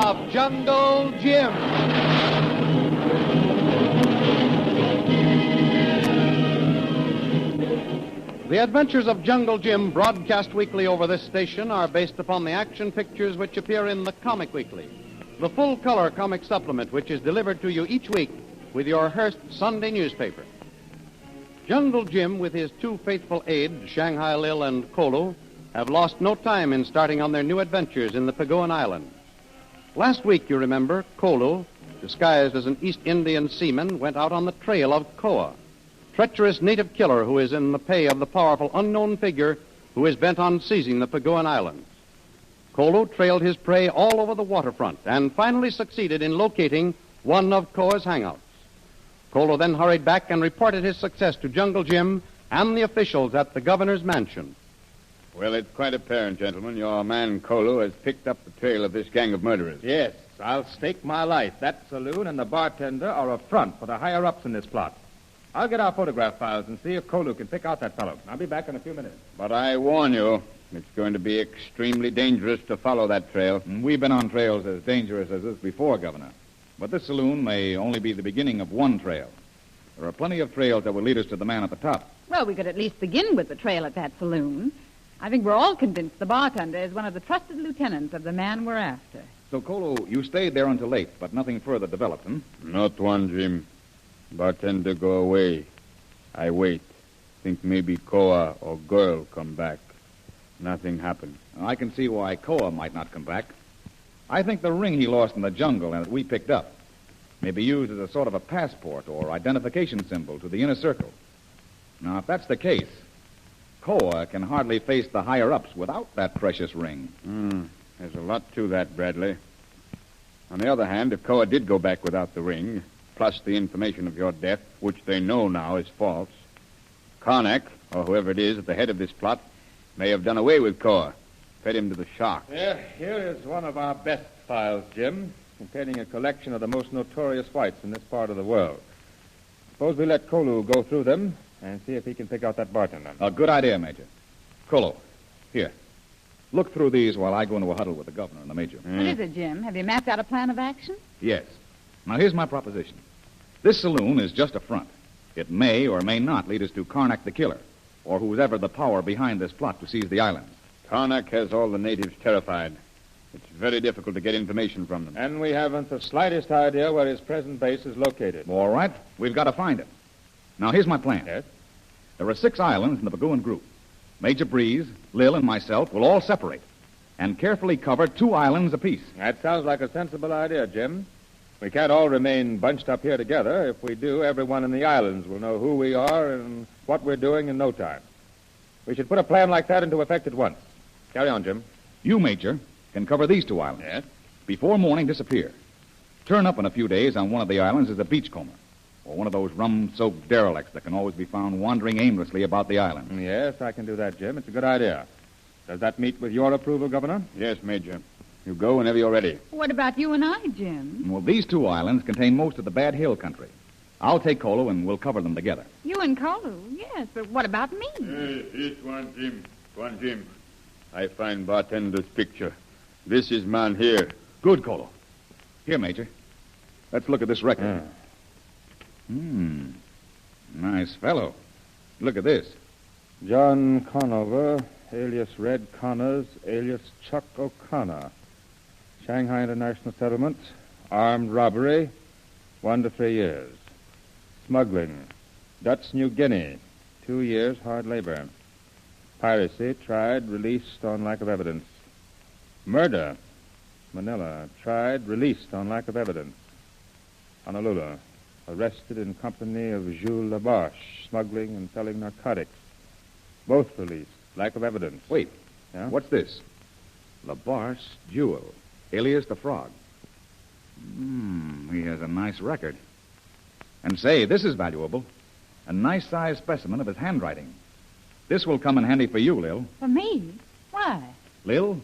of Jungle Jim. The adventures of Jungle Jim, broadcast weekly over this station, are based upon the action pictures which appear in the Comic Weekly, the full-color comic supplement which is delivered to you each week with your Hearst Sunday newspaper. Jungle Jim, with his two faithful aides, Shanghai Lil and Kolu, have lost no time in starting on their new adventures in the Pagoan Islands. Last week, you remember, Kolu, disguised as an East Indian seaman, went out on the trail of Koa, treacherous native killer who is in the pay of the powerful unknown figure who is bent on seizing the Pagoan Islands. Kolu trailed his prey all over the waterfront and finally succeeded in locating one of Koa's hangouts. Kolu then hurried back and reported his success to Jungle Jim and the officials at the governor's mansion. Well, it's quite apparent, gentlemen. Your man Kolu has picked up the trail of this gang of murderers. Yes, I'll stake my life. That saloon and the bartender are a front for the higher-ups in this plot. I'll get our photograph files and see if Kolu can pick out that fellow. I'll be back in a few minutes. But I warn you, it's going to be extremely dangerous to follow that trail. We've been on trails as dangerous as this before, Governor. But this saloon may only be the beginning of one trail. There are plenty of trails that will lead us to the man at the top. Well, we could at least begin with the trail at that saloon. I think we're all convinced the bartender is one of the trusted lieutenants of the man we're after. So, Kolu, you stayed there until late, but nothing further developed, Not one, Jim. Bartender go away. I wait. Think maybe Koa or girl come back. Nothing happened. I can see why Koa might not come back. I think the ring he lost in the jungle and that we picked up may be used as a sort of a passport or identification symbol to the inner circle. Now, if that's the case, Koa can hardly face the higher-ups without that precious ring. There's a lot to that, Bradley. On the other hand, if Koa did go back without the ring, plus the information of your death, which they know now is false, Karnak, or whoever it is at the head of this plot, may have done away with Koa, fed him to the sharks. Yeah, here is one of our best files, Jim, containing a collection of the most notorious whites in this part of the world. Suppose we let Kolu go through them and see if he can pick out that bartender. A good idea, Major. Kolu, here. Look through these while I go into a huddle with the governor and the major. What is it, Jim? Have you mapped out a plan of action? Yes. Now, here's my proposition. This saloon is just a front. It may or may not lead us to Karnak the killer, or who's ever the power behind this plot to seize the islands. Karnak has all the natives terrified. It's very difficult to get information from them. And we haven't the slightest idea where his present base is located. All right. We've got to find it. Now, here's my plan. Yes? There are 6 islands in the Pagoan group. Major Breeze, Lil, and myself will all separate and carefully cover 2 islands apiece. That sounds like a sensible idea, Jim. We can't all remain bunched up here together. If we do, everyone in the islands will know who we are and what we're doing in no time. We should put a plan like that into effect at once. Carry on, Jim. You, Major, can cover these 2 islands. Yes? Before morning, disappear. Turn up in a few days on one of the islands as a beachcomber, or one of those rum-soaked derelicts that can always be found wandering aimlessly about the island. Yes, I can do that, Jim. It's a good idea. Does that meet with your approval, Governor? Yes, Major. You go whenever you're ready. What about you and I, Jim? Well, these 2 islands contain most of the Bad Hill country. I'll take Kolu and we'll cover them together. You and Kolu, yes, but what about me? It's one, Jim. One, Jim. I find bartender's picture. This is man here. Good, Kolu. Here, Major. Let's look at this record. Nice fellow. Look at this. John Conover, alias Red Connors, alias Chuck O'Connor. Shanghai International Settlement, armed robbery, 1 to 3 years. Smuggling, Dutch New Guinea, 2 years hard labor. Piracy, tried, released on lack of evidence. Murder, Manila, tried, released on lack of evidence. Honolulu, arrested in company of Jules Labarche, smuggling and selling narcotics. Both released, lack of evidence. Wait. Yeah? What's this? Labarche Jewel, alias the Frog. He has a nice record. And say, this is valuable. A nice-sized specimen of his handwriting. This will come in handy for you, Lil. For me? Why? Lil,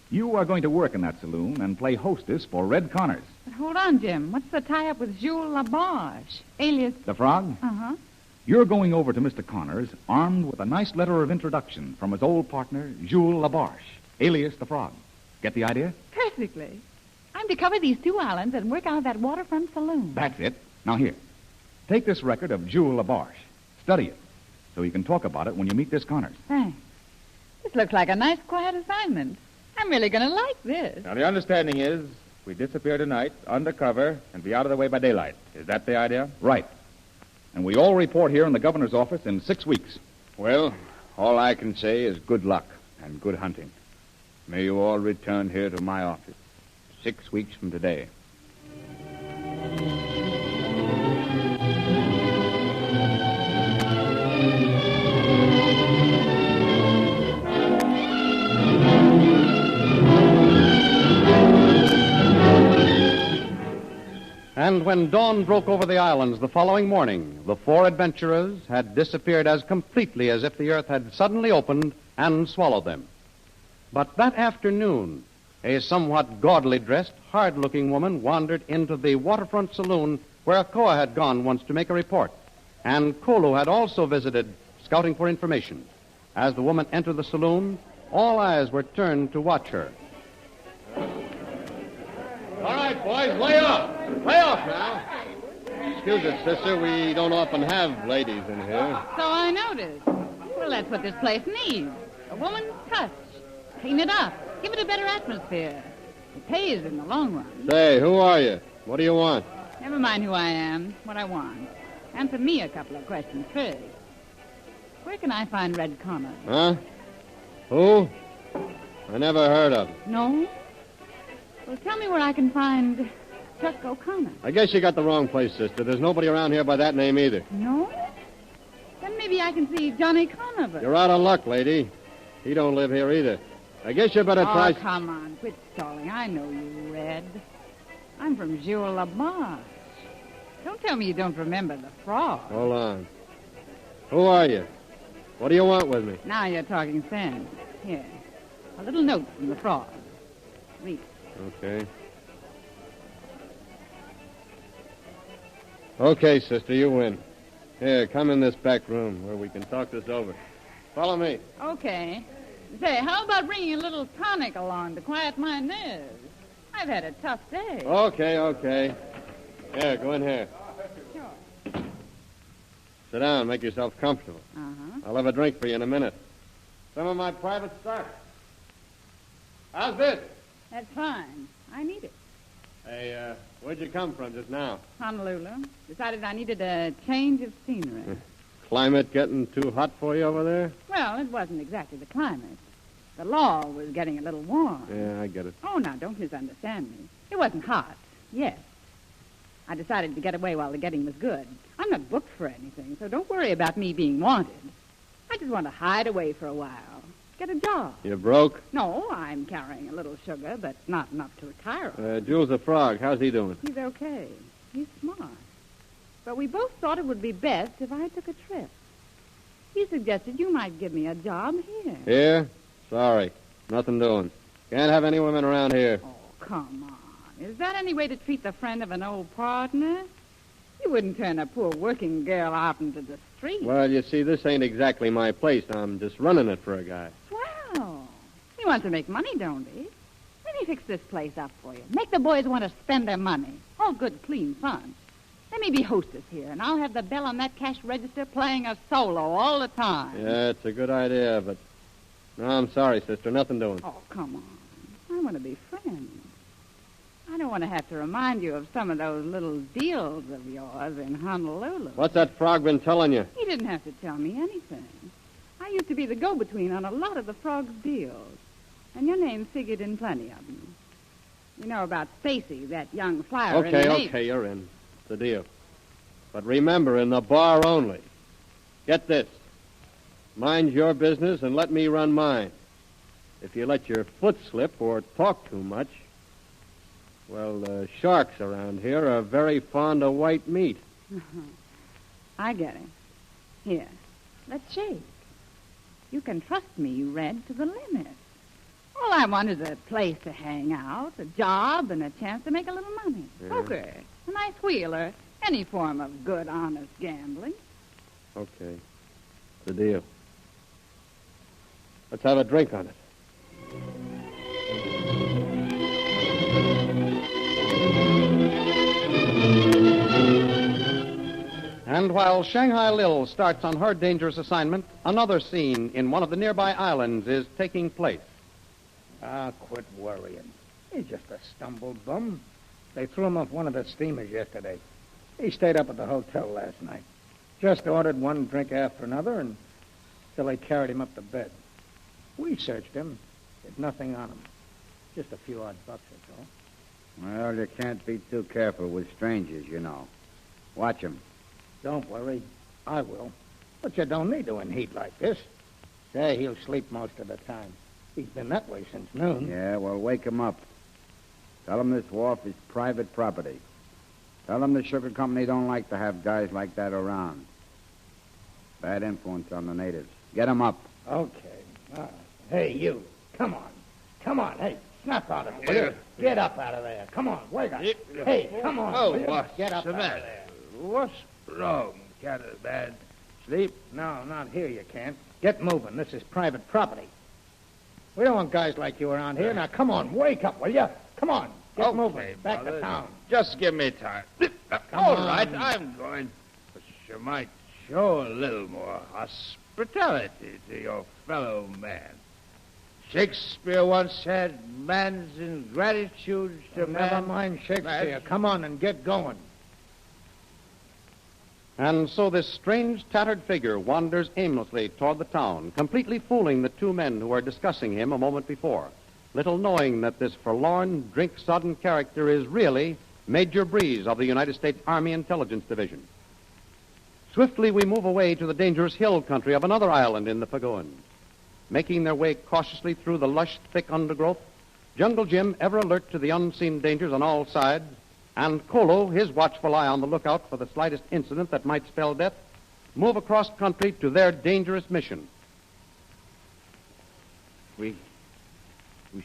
you are going to work in that saloon and play hostess for Red Connors. But hold on, Jim. What's the tie-up with Jules Labarche, alias... The Frog? Uh-huh. You're going over to Mr. Connors armed with a nice letter of introduction from his old partner, Jules Labarche, alias the Frog. Get the idea? Perfectly. I'm to cover these 2 islands and work out of that waterfront saloon. That's it. Now, here. Take this record of Jewel LaBarche. Study it, so you can talk about it when you meet this Connors. Thanks. This looks like a nice, quiet assignment. I'm really going to like this. Now, the understanding is we disappear tonight, undercover, and be out of the way by daylight. Is that the idea? Right. And we all report here in the governor's office in 6 weeks. Well, all I can say is good luck and good hunting. May you all return here to my office 6 weeks from today. And when dawn broke over the islands the following morning, the 4 adventurers had disappeared as completely as if the earth had suddenly opened and swallowed them. But that afternoon, a somewhat gaudily dressed, hard-looking woman wandered into the waterfront saloon where Koa had gone once to make a report, and Kolu had also visited, scouting for information. As the woman entered the saloon, all eyes were turned to watch her. All right, boys, lay off. Lay off now. Excuse us, sister. We don't often have ladies in here. So I noticed. Well, that's what this place needs. A woman's touch. Clean it up. Give it a better atmosphere. It pays in the long run. Say, who are you? What do you want? Never mind who I am, what I want. Answer me a couple of questions first. Where can I find Red Connor? Huh? Who? I never heard of him. No? Well, tell me where I can find Chuck O'Connor. I guess you got the wrong place, sister. There's nobody around here by that name either. No? Then maybe I can see Johnny Conover. You're out of luck, lady. He don't live here either. I guess you better try... Oh, come on. Quit stalling. I know you, Red. I'm from Jewel LaBarche. Don't tell me you don't remember the frog. Hold on. Who are you? What do you want with me? Now you're talking sense. Here. A little note from the frog. Read. Okay. Okay, sister, you win. Here, come in this back room where we can talk this over. Follow me. Okay. Say, how about bringing a little tonic along to quiet my nerves? I've had a tough day. Okay. Here, go in here. Sure. Sit down, make yourself comfortable. Uh-huh. I'll have a drink for you in a minute. Some of my private stock. How's this? That's fine. I need it. Hey, where'd you come from just now? Honolulu. Decided I needed a change of scenery. Climate getting too hot for you over there? Well, it wasn't exactly the climate. The law was getting a little warm. Yeah, I get it. Oh, now, don't misunderstand me. It wasn't hot. Yes. I decided to get away while the getting was good. I'm not booked for anything, so don't worry about me being wanted. I just want to hide away for a while. Get a job. You broke? No, I'm carrying a little sugar, but not enough to retire on. Jules the Frog, how's he doing? He's okay. He's smart. But we both thought it would be best if I took a trip. He suggested you might give me a job here. Here? Sorry. Nothing doing. Can't have any women around here. Oh, come on. Is that any way to treat the friend of an old partner? You wouldn't turn a poor working girl out into the street. Well, you see, this ain't exactly my place. I'm just running it for a guy. Well, he wants to make money, don't he? Let me fix this place up for you. Make the boys want to spend their money. All good, clean fun. Let me be hostess here, and I'll have the bell on that cash register playing a solo all the time. Yeah, it's a good idea, but... No, I'm sorry, sister. Nothing doing. Oh, come on. I want to be friends. I don't want to have to remind you of some of those little deals of yours in Honolulu. What's that frog been telling you? He didn't have to tell me anything. I used to be the go-between on a lot of the frog's deals. And your name figured in plenty of them. You know about Stacy, that young flyer in the Navy. Okay, you're in. It's a deal. But remember, in the bar only. Get this. Mind your business and let me run mine. If you let your foot slip or talk too much, well, sharks around here are very fond of white meat. I get it. Here, let's shake. You can trust me, you Red, to the limit. All I want is a place to hang out, a job, and a chance to make a little money. Yeah. Poker, a nice wheel, or any form of good, honest gambling. Okay. The deal. Let's have a drink on it. And while Shanghai Lil starts on her dangerous assignment, another scene in one of the nearby islands is taking place. Ah, quit worrying. He's just a stumbled bum. They threw him off one of the steamers yesterday. He stayed up at the hotel last night. Just ordered one drink after another until they carried him up to bed. We searched him. There's nothing on him. Just a few odd bucks, that's all. Well, you can't be too careful with strangers, you know. Watch 'em. Don't worry. I will. But you don't need to in heat like this. Say, he'll sleep most of the time. He's been that way since noon. Yeah, well, wake him up. Tell him this wharf is private property. Tell him the sugar company don't like to have guys like that around. Bad influence on the natives. Get him up. Okay. Hey, you. Come on. Come on. Hey, snap out of here. Get up out of there. Come on. Wake up. Hey, come on. Oh, will you? what's Get up the out matter? of there. What's wrong? Got a bad sleep? No, not here you can't. Get moving. This is private property. We don't want guys like you around here. Now, come on. Wake up, will you? Come on. Get Okay, moving. Back Father. to town. Just give me time. All right, I'm going. But you might show a little more hospitality to your fellow man. Shakespeare once said, man's ingratitude to man. Never mind Shakespeare. Come on and get going. And so this strange, tattered figure wanders aimlessly toward the town, completely fooling the two men who were discussing him a moment before, little knowing that this forlorn, drink-sodden character is really Major Breeze of the United States Army Intelligence Division. Swiftly we move away to the dangerous hill country of another island in the Pagoans. Making their way cautiously through the lush, thick undergrowth, Jungle Jim ever alert to the unseen dangers on all sides, and Kolu, his watchful eye on the lookout for the slightest incident that might spell death, move across country to their dangerous mission. We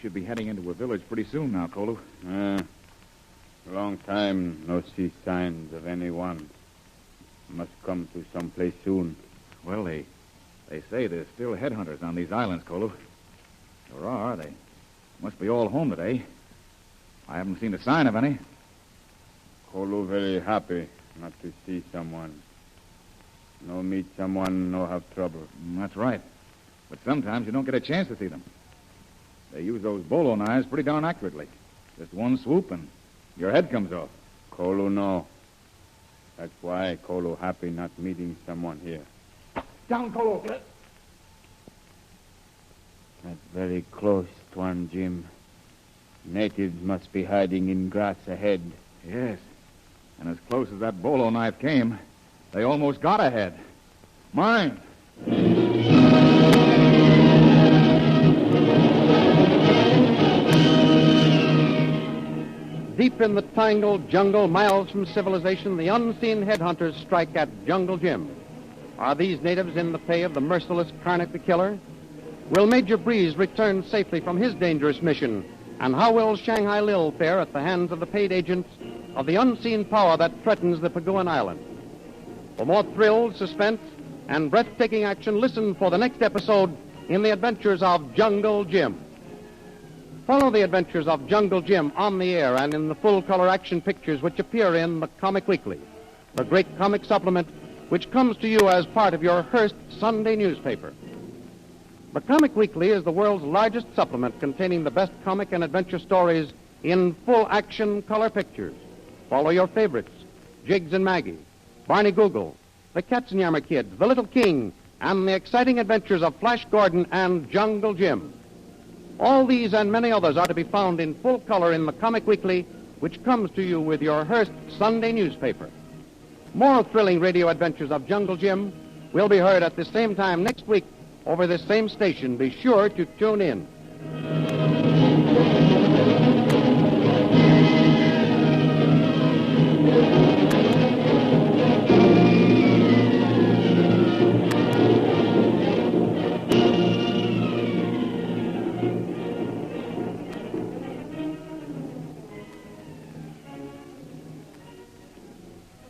should be heading into a village pretty soon now, Kolu. Long time no see signs of anyone. Must come to some place soon. Well, they say there's still headhunters on these islands, Kolu. There are. They must be all home today. I haven't seen a sign of any. Kolu very happy not to see someone. No meet someone, no have trouble. That's right. But sometimes you don't get a chance to see them. They use those bolo knives pretty darn accurately. Just one swoop and your head comes off. Kolu no. That's why Kolu happy not meeting someone here. Down, Kolu. That's very close, Tuan Jim. Natives must be hiding in grass ahead. Yes. And as close as that bolo knife came, they almost got ahead. Mine. Deep in the tangled jungle, miles from civilization, the unseen headhunters strike at Jungle Jim. Are these natives in the pay of the merciless Karnak the Killer? Will Major Breeze return safely from his dangerous mission? And how will Shanghai Lil fare at the hands of the paid agents of the unseen power that threatens the Pagoan Island? For more thrills, suspense, and breathtaking action, listen for the next episode in the adventures of Jungle Jim. Follow the adventures of Jungle Jim on the air and in the full-color action pictures which appear in the Comic Weekly, the great comic supplement which comes to you as part of your Hearst Sunday newspaper. The Comic Weekly is the world's largest supplement containing the best comic and adventure stories in full-action color pictures. Follow your favorites, Jiggs and Maggie, Barney Google, the Katzenjammer Kids, the Little King, and the exciting adventures of Flash Gordon and Jungle Jim. All these and many others are to be found in full color in the Comic Weekly, which comes to you with your Hearst Sunday newspaper. More thrilling radio adventures of Jungle Jim will be heard at the same time next week over this same station. Be sure to tune in.